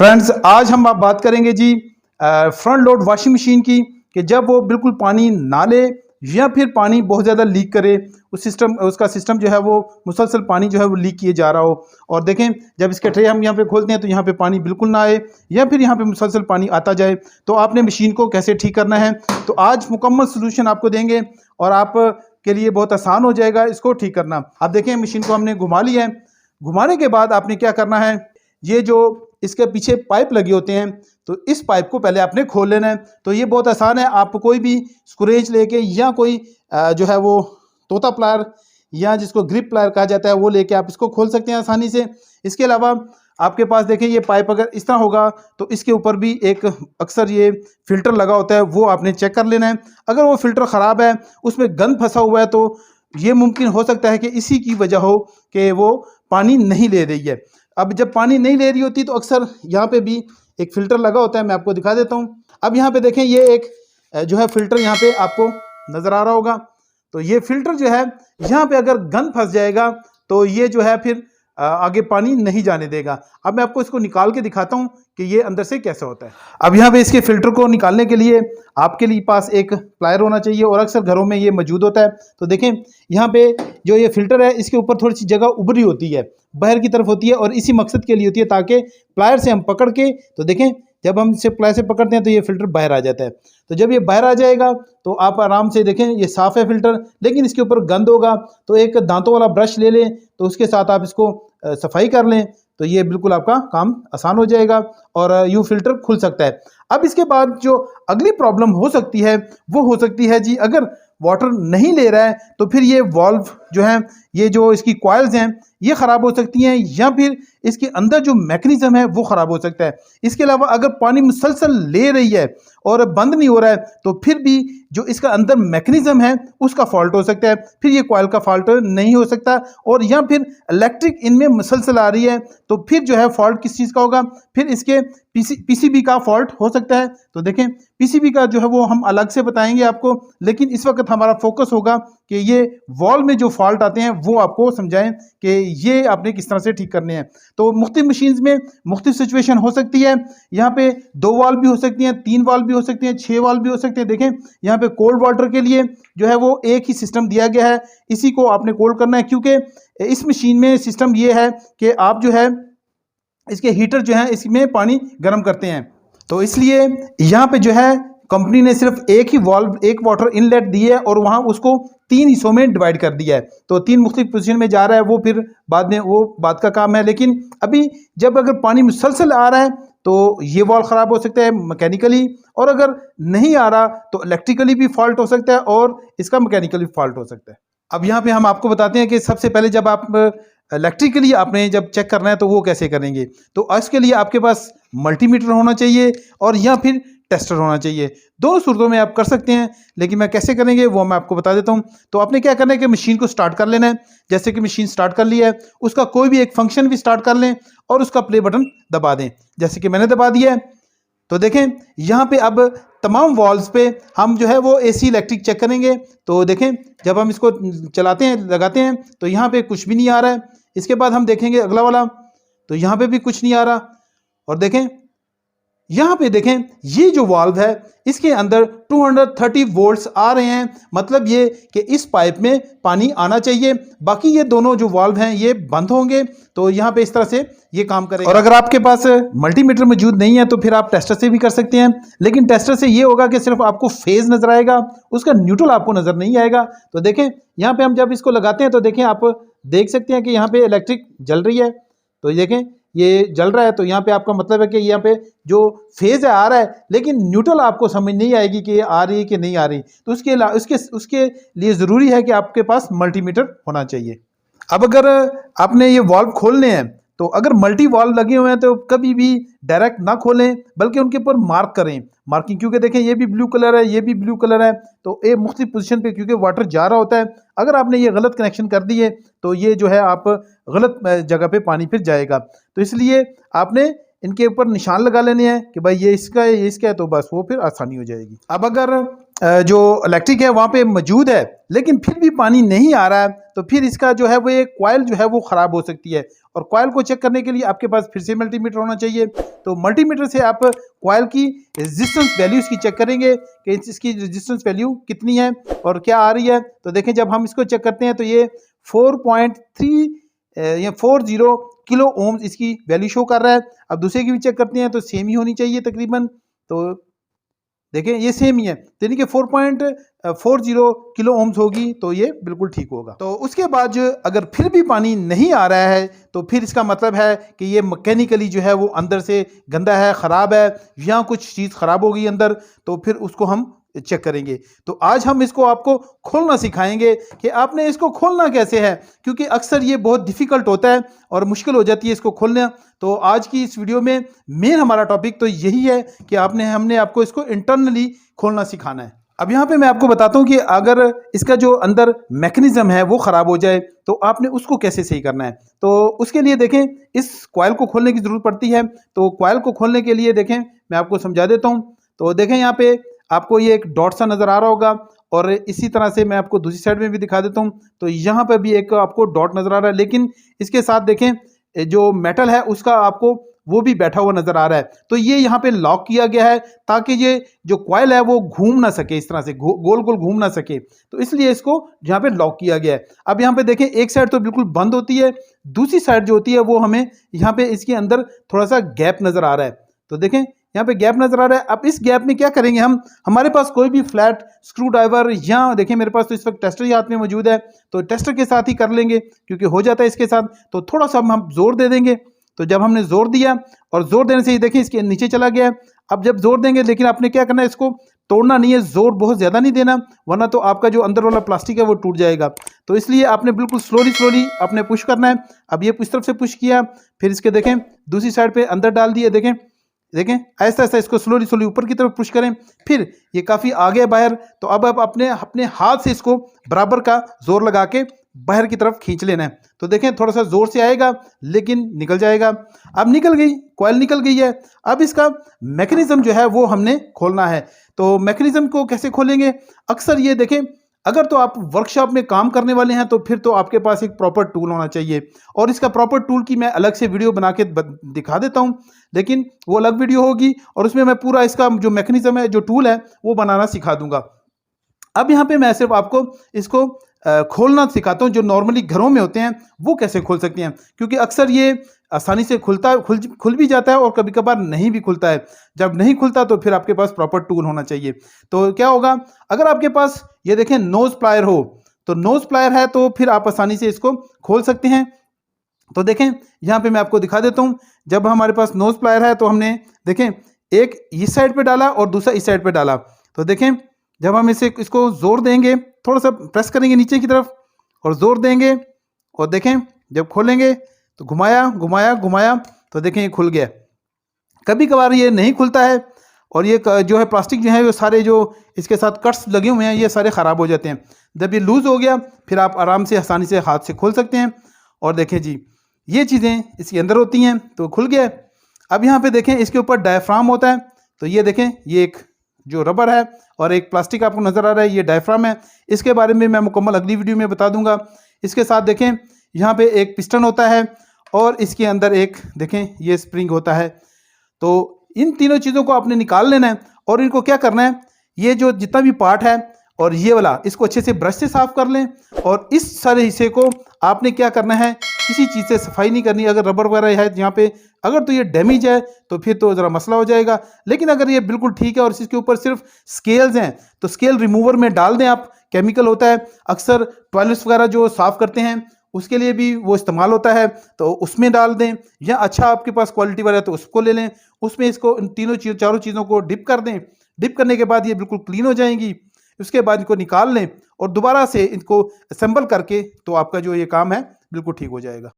Friends, आज हम आप बात करेंगे जी फ्रंट लोड वॉशिंग मशीन की कि जब वो बिल्कुल पानी ना ले या फिर पानी बहुत ज़्यादा लीक करे, उसका सिस्टम जो है वो मुसलसल पानी जो है वो लीक किए जा रहा हो। और देखें, जब इसके ट्रे हम यहाँ पे खोलते हैं तो यहाँ पे पानी बिल्कुल ना आए या फिर यहाँ पे मुसलसल पानी आता जाए, तो आपने मशीन को कैसे ठीक करना है, तो आज मुकम्मल सोल्यूशन आपको देंगे और आप के लिए बहुत आसान हो जाएगा इसको ठीक करना। आप देखें, मशीन को हमने घुमा लिया है। घुमाने के बाद आपने क्या करना है, ये जो इसके पीछे पाइप लगे होते हैं तो इस पाइप को पहले आपने खोल लेना है। तो ये बहुत आसान है, आप कोई भी स्क्रूरेज लेके या कोई जो है वो तोता प्लायर या जिसको ग्रिप प्लायर कहा जाता है वो लेके आप इसको खोल सकते हैं आसानी से। इसके अलावा आपके पास देखें, ये पाइप अगर इस तरह होगा तो इसके ऊपर भी एक अक्सर ये फिल्टर लगा होता है, वो आपने चेक कर लेना है। अगर वो फिल्टर ख़राब है, उसमें गंद फंसा हुआ है, तो ये मुमकिन हो सकता है कि इसी की वजह हो कि वो पानी नहीं ले रही है। अब जब पानी नहीं ले रही होती तो अक्सर यहाँ पे भी एक फ़िल्टर लगा होता है, मैं आपको दिखा देता हूँ। अब यहाँ पे देखें, ये एक जो है फ़िल्टर यहाँ पे आपको नज़र आ रहा होगा। तो ये फ़िल्टर जो है, यहाँ पे अगर गंद फंस जाएगा तो ये जो है फिर आगे पानी नहीं जाने देगा। अब मैं आपको इसको निकाल के दिखाता हूँ कि ये अंदर से कैसे होता है। अब यहाँ पे इसके फ़िल्टर को निकालने के लिए आपके लिए पास एक प्लायर होना चाहिए और अक्सर घरों में ये मौजूद होता है। तो देखें, यहाँ पे जो ये फ़िल्टर है इसके ऊपर थोड़ी सी जगह उभरी होती है, बाहर की तरफ होती है और इसी मकसद के लिए होती है ताकि प्लायर से हम पकड़ के, तो देखें जब हम इसे प्लायर से पकड़ते हैं तो ये फ़िल्टर बाहर आ जाता है। तो जब ये बाहर आ जाएगा तो आप आराम से देखें, ये साफ़ है फ़िल्टर, लेकिन इसके ऊपर गंद होगा। तो एक दांतों वाला ब्रश ले लें, तो उसके साथ आप इसको सफाई कर लें, तो ये बिल्कुल आपका काम आसान हो जाएगा और यूँ फ़िल्टर खुल सकता है। अब इसके बाद जो अगली प्रॉब्लम हो सकती है वो हो सकती है जी, अगर वाटर नहीं ले रहा है तो फिर ये वाल्व जो है, ये जो इसकी कॉइल्स हैं ये ख़राब हो सकती हैं या फिर इसके अंदर जो मैकेनिज़्म है वो ख़राब हो सकता है। इसके अलावा अगर पानी मुसलसल ले रही है और बंद नहीं हो रहा है तो फिर भी जो इसका अंदर मैकेनिज़्म है उसका फॉल्ट हो सकता है, फिर ये कॉइल का फॉल्ट नहीं हो सकता। और या फिर इलेक्ट्रिक इनमें मुसलसल आ रही है तो फिर जो है फॉल्ट किस चीज़ का होगा, फिर इसके पीसीबी का फॉल्ट हो सकता है। तो देखें, पीसीबी का जो है वो हम अलग से बताएंगे आपको, लेकिन इस वक्त हमारा फोकस होगा कि ये वॉल में जो फॉल्ट आते हैं वो आपको समझाएं कि ये आपने किस तरह से ठीक करने हैं। तो मुख्तलिफ मशीन्स में मुख्तलिफ सिचुएशन हो सकती है। यहाँ पे 2 वाल्व भी हो सकती हैं, 3 वाल्व भी हो सकती हैं, 6 वाल्व भी हो सकते हैं। देखें, यहाँ पे कोल्ड वाटर के लिए जो है वो एक ही सिस्टम दिया गया है, इसी को आपने कोल्ड करना है, क्योंकि इस मशीन में सिस्टम ये है कि आप जो है इसके हीटर जो है इसमें पानी गर्म करते हैं। तो इसलिए यहाँ पे जो है कंपनी ने सिर्फ एक ही वाल्व, एक वाटर इनलेट दी है और वहाँ उसको 3 हिस्सों में डिवाइड कर दिया है। तो 3 मुख्तलिफ पोजीशन में जा रहा है, वो फिर बाद में वो बात का काम है। लेकिन अभी जब अगर पानी मुसलसल आ रहा है तो ये वाल्व ख़राब हो सकता है मैकेनिकली, और अगर नहीं आ रहा तो इलेक्ट्रिकली भी फॉल्ट हो सकता है और इसका मैकेनिकली फॉल्ट हो सकता है। अब यहाँ पे हम आपको बताते हैं कि सबसे पहले जब आप इलेक्ट्रिकली आपने जब चेक करना है तो वो कैसे करेंगे। तो इसके लिए आपके पास मल्टीमीटर होना चाहिए और या फिर टेस्टर होना चाहिए। दोनों सूरतों में आप कर सकते हैं, लेकिन मैं कैसे करेंगे वो मैं आपको बता देता हूँ। तो आपने क्या करना है कि मशीन को स्टार्ट कर लेना है। जैसे कि मशीन स्टार्ट कर लिया है, उसका कोई भी एक फंक्शन भी स्टार्ट कर लें और उसका प्ले बटन दबा दें, जैसे कि मैंने दबा दिया है। तो देखें, यहाँ पे अब तमाम वॉल्व्स पे हम जो है वो एसी इलेक्ट्रिक चेक करेंगे। तो देखें, जब हम इसको चलाते हैं, लगाते हैं, तो यहाँ पे कुछ भी नहीं आ रहा है। इसके बाद हम देखेंगे अगला वाला, तो यहाँ पे भी कुछ नहीं आ रहा। और देखें, यहाँ पे देखें, ये जो वाल्व है इसके अंदर 230 वोल्ट्स आ रहे हैं, मतलब ये कि इस पाइप में पानी आना चाहिए। बाकी ये दोनों जो वाल्व हैं ये बंद होंगे, तो यहाँ पे इस तरह से ये काम करेगा। और अगर आपके पास मल्टीमीटर मौजूद नहीं है तो फिर आप टेस्टर से भी कर सकते हैं, लेकिन टेस्टर से ये होगा कि सिर्फ आपको फेज नजर आएगा, उसका न्यूट्रल आपको नजर नहीं आएगा। तो देखें, यहाँ पे हम जब इसको लगाते हैं तो देखें, आप देख सकते हैं कि यहाँ पे इलेक्ट्रिक जल रही है। तो देखें, ये जल रहा है, तो यहाँ पे आपका मतलब है कि यहाँ पे जो फेज है आ रहा है, लेकिन न्यूट्रल आपको समझ नहीं आएगी कि ये आ रही है कि नहीं आ रही। तो उसके लिए ज़रूरी है कि आपके पास मल्टीमीटर होना चाहिए। अब अगर आपने ये वाल्व खोलने हैं तो अगर मल्टी वाल्व लगे हुए हैं तो कभी भी डायरेक्ट ना खोलें, बल्कि उनके ऊपर मार्क करें, मार्किंग, क्योंकि देखें ये भी ब्लू कलर है, ये भी ब्लू कलर है, तो ये मुख्तलिफ पोजीशन पे क्योंकि वाटर जा रहा होता है। अगर आपने ये गलत कनेक्शन कर दिए तो ये जो है आप गलत जगह पे पानी फिर जाएगा। तो इसलिए आपने इनके ऊपर निशान लगा लेने हैं कि भाई ये इसका है, ये इसका है, तो बस वो फिर आसानी हो जाएगी। अब अगर जो इलेक्ट्रिक है वहाँ पे मौजूद है, लेकिन फिर भी पानी नहीं आ रहा है, तो फिर इसका जो है वो एक कॉइल जो है वो ख़राब हो सकती है। और कॉइल को चेक करने के लिए आपके पास फिर से मल्टीमीटर होना चाहिए। तो मल्टीमीटर से आप कॉइल की रेजिस्टेंस वैल्यू इसकी चेक करेंगे कि इसकी रेजिस्टेंस वैल्यू कितनी है और क्या आ रही है। तो देखें, जब हम इसको चेक करते हैं तो ये 4.3 या 40 किलो ओम्स इसकी वैल्यू शो कर रहा है। अब दूसरे की भी चेक करते हैं तो सेम ही होनी चाहिए तकरीबन। तो देखें ये सेम ही है, यानी कि 4.40 किलो ओम्स होगी, तो ये बिल्कुल ठीक होगा। तो उसके बाद अगर फिर भी पानी नहीं आ रहा है तो फिर इसका मतलब है कि ये मैकेनिकली जो है वो अंदर से गंदा है, ख़राब है, या कुछ चीज़ ख़राब हो गई अंदर, तो फिर उसको हम चेक करेंगे। तो आज हम इसको आपको खोलना सिखाएंगे कि आपने इसको खोलना कैसे है, क्योंकि अक्सर ये बहुत डिफ़िकल्ट होता है और मुश्किल हो जाती है इसको खोलना। तो आज की इस वीडियो में मेन हमारा टॉपिक तो यही है कि हमने आपको इसको इंटरनली खोलना सिखाना है। अब यहाँ पे मैं आपको बताता हूँ कि अगर इसका जो अंदर मैकेनिज्म है वो ख़राब हो जाए तो आपने उसको कैसे सही करना है। तो उसके लिए देखें, इस कॉइल को खोलने की ज़रूरत पड़ती है। तो कॉइल को खोलने के लिए देखें, मैं आपको समझा देता हूँ। तो देखें, यहाँ पे आपको ये एक डॉट सा नज़र आ रहा होगा, और इसी तरह से मैं आपको दूसरी साइड में भी दिखा देता हूँ। तो यहाँ पे भी एक आपको डॉट नज़र आ रहा है, लेकिन इसके साथ देखें जो मेटल है उसका आपको वो भी बैठा हुआ नज़र आ रहा है। तो ये यहाँ पे लॉक किया गया है ताकि ये जो कॉइल है वो घूम ना सके, इस तरह से गोल गोल घूम ना सके, तो इसलिए इसको यहाँ पे लॉक किया गया है। अब यहाँ पे देखें, एक साइड तो बिल्कुल बंद होती है, दूसरी साइड जो होती है वो हमें यहाँ पे इसके अंदर थोड़ा सा गैप नज़र आ रहा है। तो देखें, यहाँ पे गैप नजर आ रहा है। अब इस गैप में क्या करेंगे हम, हमारे पास कोई भी फ्लैट स्क्रू ड्राइवर, या देखें मेरे पास तो इस वक्त टेस्टर ही हाथ में मौजूद है, तो टेस्टर के साथ ही कर लेंगे क्योंकि हो जाता है इसके साथ। तो थोड़ा सा हम जोर दे देंगे। तो जब हमने जोर दिया, और जोर देने से ही देखें इसके नीचे चला गया है। अब जब जोर देंगे, लेकिन आपने क्या करना है, इसको तोड़ना नहीं है, जोर बहुत ज़्यादा नहीं देना, वरना तो आपका जो अंदर वाला प्लास्टिक है वो टूट जाएगा। तो इसलिए आपने बिल्कुल स्लोली आपने पुश करना है। अब ये इस तरफ से पुश किया, फिर इसके देखें दूसरी साइड पे अंदर डाल दिया। देखें ऐसा ऐसा इसको स्लोली ऊपर की तरफ पुश करें, फिर ये काफ़ी आगे बाहर। तो अब आप अपने हाथ से इसको बराबर का जोर लगा के बाहर की तरफ खींच लेना है। तो देखें थोड़ा सा जोर से आएगा लेकिन निकल जाएगा। अब निकल गई, कॉइल निकल गई है। अब इसका मैकेनिज्म जो है वो हमने खोलना है। तो मैकेनिज्म को कैसे खोलेंगे, अक्सर ये देखें, अगर तो आप वर्कशॉप में काम करने वाले हैं तो फिर तो आपके पास एक प्रॉपर टूल होना चाहिए, और इसका प्रॉपर टूल की मैं अलग से वीडियो बना के दिखा देता हूं, लेकिन वो अलग वीडियो होगी और उसमें मैं पूरा इसका जो मैकेनिज्म है, जो टूल है, वो बनाना सिखा दूंगा। अब यहाँ पे मैं सिर्फ आपको इसको खोलना सिखाता हूँ। जो नॉर्मली घरों में होते हैं वो कैसे खोल सकते हैं, क्योंकि अक्सर ये आसानी से खुल भी जाता है और कभी कभार नहीं भी खुलता है। जब नहीं खुलता तो फिर आपके पास प्रॉपर टूल होना चाहिए। तो क्या होगा, अगर आपके पास ये देखें नोज प्लायर हो, तो नोज प्लायर है तो फिर आप आसानी से इसको खोल सकते हैं। तो देखें यहाँ पे मैं आपको दिखा देता हूँ। जब हमारे पास नोज प्लायर है तो हमने देखें एक इस साइड पे डाला और दूसरा इस साइड पे डाला। तो देखें जब हम इसको जोर देंगे, थोड़ा सा प्रेस करेंगे नीचे की तरफ और जोर देंगे, और देखें जब खोलेंगे तो घुमाया, तो देखें ये खुल गया। कभी कभार ये नहीं खुलता है, और ये जो है प्लास्टिक जो है वो सारे जो इसके साथ कट्स लगे हुए हैं ये सारे ख़राब हो जाते हैं। जब ये लूज़ हो गया फिर आप आराम से आसानी से हाथ से खोल सकते हैं। और देखें जी, ये चीज़ें इसके अंदर होती हैं, तो खुल गया। अब यहाँ पे देखें इसके ऊपर डायफ्राम होता है। तो ये देखें, ये एक जो रबर है और एक प्लास्टिक आपको नज़र आ रहा है, ये डायफ्राम है। इसके बारे में मैं मुकम्मल अगली वीडियो में बता दूंगा। इसके साथ देखें यहाँ पे एक पिस्टन होता है, और इसके अंदर एक देखें ये स्प्रिंग होता है। तो इन तीनों चीज़ों को आपने निकाल लेना है, और इनको क्या करना है, ये जो जितना भी पार्ट है और ये वाला, इसको अच्छे से ब्रश से साफ़ कर लें। और इस सारे हिस्से को आपने क्या करना है, किसी चीज़ से सफाई नहीं करनी। अगर रबर वगैरह है यहाँ पे, अगर तो ये डैमेज है तो फिर तो ज़रा मसला हो जाएगा, लेकिन अगर ये बिल्कुल ठीक है और इसके ऊपर सिर्फ स्केल्स हैं तो स्केल रिमूवर में डाल दें आप। केमिकल होता है, अक्सर टॉयलेट्स वगैरह जो साफ़ करते हैं उसके लिए भी वो इस्तेमाल होता है, तो उसमें डाल दें, या अच्छा आपके पास क्वालिटी वाला है तो उसको ले लें। उसमें इसको इन चारों चीज़ों को डिप कर दें। डिप करने के बाद ये बिल्कुल क्लीन हो जाएंगी। उसके बाद इनको निकाल लें और दोबारा से इनको असेंबल करके, तो आपका जो ये काम है बिल्कुल ठीक हो जाएगा।